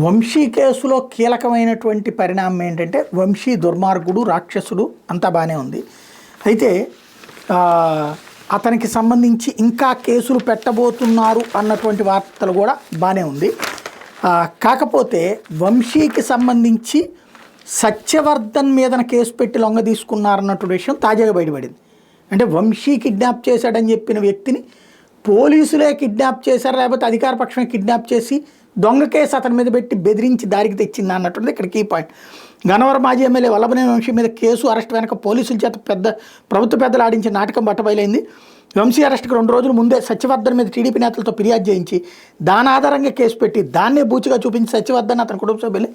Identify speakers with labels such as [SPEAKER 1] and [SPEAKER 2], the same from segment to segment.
[SPEAKER 1] వంశీ కేసులో కీలకమైనటువంటి పరిణామం ఏంటంటే వంశీ దుర్మార్గుడు, రాక్షసుడు అంతా బాగానే ఉంది. అయితే అతనికి సంబంధించి ఇంకా కేసులు పెట్టబోతున్నారు అన్నటువంటి వార్తలు కూడా బాగానే ఉంది. కాకపోతే వంశీకి సంబంధించి సత్యవర్ధన్ మీదన కేసు పెట్టి లొంగ తీసుకున్నారన్నటువంటి విషయం తాజాగా బయటపడింది. అంటే వంశీ కిడ్నాప్ చేశాడని చెప్పిన వ్యక్తిని పోలీసులే కిడ్నాప్ చేశారు, లేకపోతే అధికార పక్షమే కిడ్నాప్ చేసి దొంగ కేసు అతని మీద పెట్టి బెదిరించి దారికి తెచ్చింది అన్నట్టుంది ఇక్కడ కీ పాయింట్. గన్నవరం మాజీ ఎమ్మెల్యే వల్లభనేని వంశీ మీద కేసు అరెస్ట్ వెనక పోలీసుల చేత ప్రభుత్వ పెద్దలు ఆడించిన నాటకం బట్టబయలైంది. వంశీ అరెస్ట్కి 2 రోజుల ముందే సత్యవర్ధన్ మీద టీడీపీ నేతలతో ఫిర్యాదు చేయించి దాని ఆధారంగా కేసు పెట్టి దాన్నే బూచిగా చూపించి సత్యవర్ధన్ అతని కుటుంబ సభ్యులు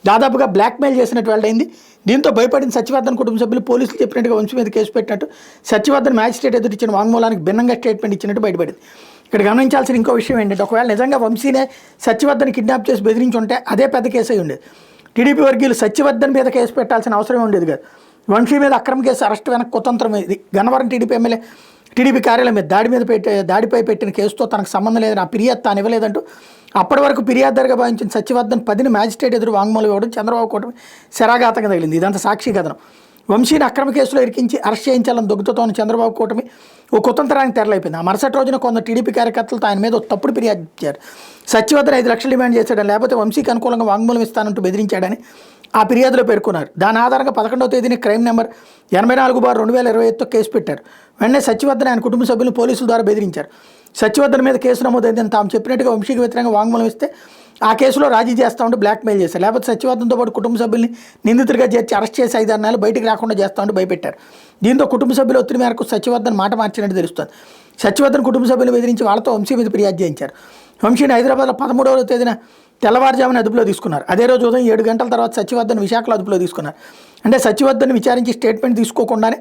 [SPEAKER 1] దాదాపుగా బ్లాక్మెయిల్ చేసినట్టు వెల్లడైంది. దీంతో భయపడిన సత్యవర్ధన్ కుటుంబ సభ్యులు పోలీసులు చెప్పినట్టుగా వంశీ మీద కేసు పెట్టినట్టు సత్యవర్ధన్ మ్యాజిస్ట్రేట్ ఎదురు ఇచ్చిన వాంగ్మూలానికి భిన్నంగా స్టేట్మెంట్ ఇచ్చినట్టు బయటపడింది. ఇక్కడ గమనించాల్సిన ఇంకో విషయం ఏంటంటే ఒకవేళ నిజంగా వంశీనే సత్యవర్ధన్ కిడ్నాప్ చేసి బెదిరించి ఉంటే అదే పెద్ద కేసు అయి ఉండేది. టీడీపీ వర్గీయులు సత్యవర్ధన్ మీద కేసు పెట్టాల్సిన అవసరమే ఉండేది కాదు. వంశీ మీద అక్రమ కేసు అరెస్ట్ వెనక కుతంత్రం ఇది. గన్నవరం టీడీపీ ఎమ్మెల్యే టీడీపీ కార్యాలయం మీద దాడిపై పెట్టిన కేసుతో తనకు సంబంధం లేదని ఆ ఫిర్యాదు తాను ఇవ్వలేదంటూ అప్పటి వరకు ఫిర్యాదుదారుగా భావించిన సత్యవర్ధన్ 10ని మ్యాజిస్ట్రేట్ ఎదురు వాంగ్మూలం ఇవ్వడం చంద్రబాబు కూటమి శరాఘాతంగా తగిలింది. ఇదంతా సాక్షి కథనం. వంశీని అక్రమ కేసులో ఇరికించి అరెస్ట్ చేయించాలని దొంగతోని చంద్రబాబు కూటమి ఓ కుతంత్రానికి తెరలైపోయింది. ఆ మరుసటి రోజున కొందరు టీడీపీ కార్యకర్తలతో ఆయన మీద తప్పుడు ఫిర్యాదు ఇచ్చారు. సత్యవర్ధన్ 5 లక్షలు డిమాండ్ చేశాడని, లేకపోతే వంశీకి అనుకూలంగా వాంగ్మూలం ఇస్తానంటూ బెదిరించాడని ఆ ఫిర్యాదులో పేర్కొన్నారు. దాని ఆధారంగా 11వ తేదీని క్రైమ్ నెంబర్ 84/2021తో కేసు పెట్టారు. వెంటనే సత్యవర్ధన్ ఆయన కుటుంబ సభ్యులను పోలీసుల ద్వారా బెదిరించారు. సత్యవర్ధన్ మీద కేసు నమోదైందని తాము చెప్పినట్టుగా వంశీకి వ్యతిరేకంగా వాంగ్మూలం ఇస్తే ఆ కేసులో రాజీ చేస్తామంటూ బ్లాక్మెయిల్ చేశారు. లేకపోతే సత్యవర్ధన్తో పాటు కుటుంబ సభ్యుల్ని నిందితుడిగా చేర్చి అరెస్ట్ చేసి 5-6 నెలలు బయటికి రాకుండా చేస్తామంటూ భయపెట్టారు. దీంతో కుటుంబ సభ్యుల ఒత్తిడి మేరకు సత్యవర్ధన్ మాట మార్చినట్టు తెలుస్తోంది. సత్యవర్ధన్ కుటుంబ సభ్యులు బెదిరించి వాళ్ళతో వంశీ మీద ఫిర్యాదు చేయించారు. వంశీని హైదరాబాద్లో 13వ తేదీన తెల్లవారుజామున అదుపులో తీసుకున్నారు. అదే రోజు ఉదయం 7 గంటల తర్వాత సత్యవర్ధన్ విశాఖలో అదుపులో తీసుకున్నారు. అంటే సత్యవర్ధన్ విచారించి స్టేట్మెంట్ తీసుకోకుండానే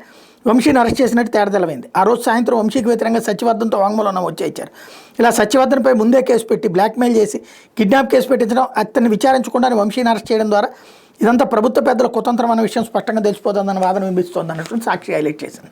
[SPEAKER 1] వంశీని అరెస్ట్ చేసినట్టు తేడతెలమైంది. ఆ రోజు సాయంత్రం వంశీకి వ్యతిరేకంగా సత్యవర్ధన్తో వాంగ్మూలం నమోదు ఇచ్చారు. ఇలా సత్యవర్ధన్పై ముందే కేసు పెట్టి బ్లాక్మెయిల్ చేసి కిడ్నాప్ కేసు పెట్టించడం, అతన్ని విచారించకుండానే వంశీని అరెస్ట్ చేయడం ద్వారా ఇదంతా ప్రభుత్వ పెద్దల కుతంత్రం అన్న విషయం స్పష్టంగా తెలిసిపోతుందన్న వాదన వినిపిస్తోంది అన్నట్టు సాక్షి హైలైట్ చేసింది.